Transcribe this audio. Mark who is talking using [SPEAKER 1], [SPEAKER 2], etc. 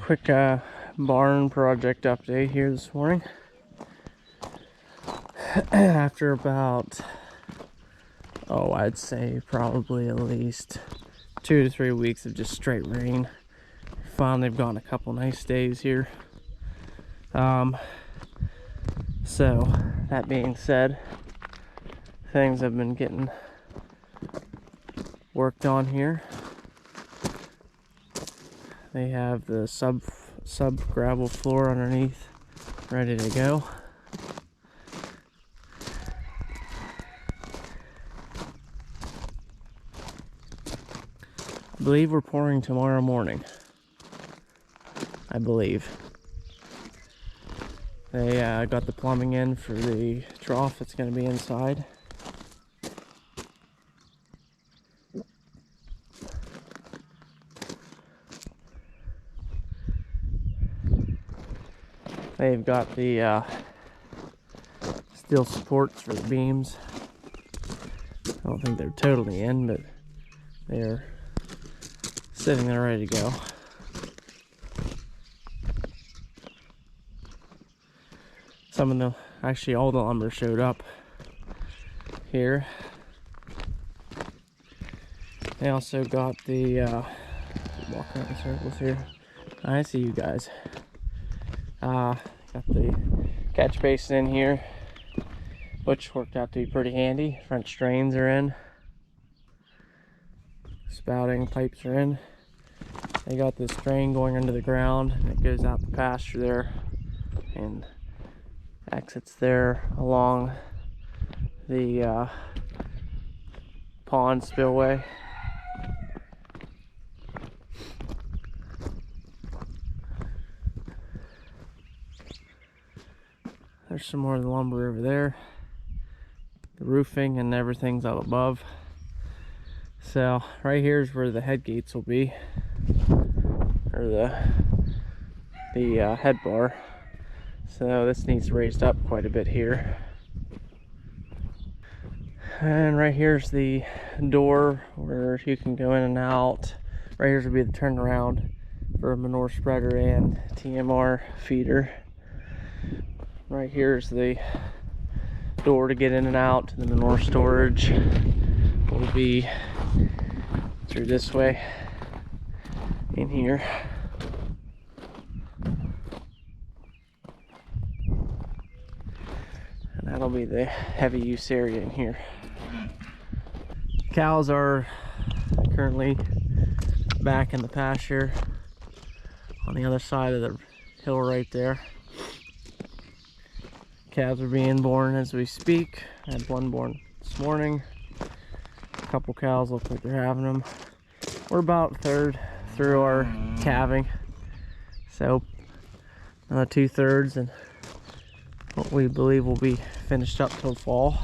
[SPEAKER 1] Quick barn project update here this morning. After about, I'd say probably at least 2 to 3 weeks of just straight rain, finally have gotten a couple nice days here. So that being said, things have been getting worked on here. They have the sub gravel floor underneath ready to go. I believe we're pouring tomorrow morning. I believe. They got the plumbing in for the trough that's going to be inside. They've got the steel supports for the beams. I don't think they're totally in, but they're sitting there ready to go. Actually all the lumber showed up here. They also got the, walk around in circles here. I see you guys. Got the catch basin in here, which worked out to be pretty handy. Front drains are in. Spouting pipes are in. They got this drain going under the ground and it goes out the pasture there and exits there along the pond spillway. There's some more of the lumber over there. The roofing and everything's up above. So right here is where the head gates will be, or the head bar. So this needs raised up quite a bit here. And right here's the door where you can go in and out. Right here's will be the turnaround for a manure spreader and TMR feeder. Right here's the door to get in and out to the manure storage. Will be through this way in here. And that'll be the heavy use area in here. Cows are currently back in the pasture on the other side of the hill right there. Calves are being born as we speak. I had one born this morning. A couple cows look like they're having them. We're about a third through our calving, so another 2/3 and what we believe will be finished up till fall.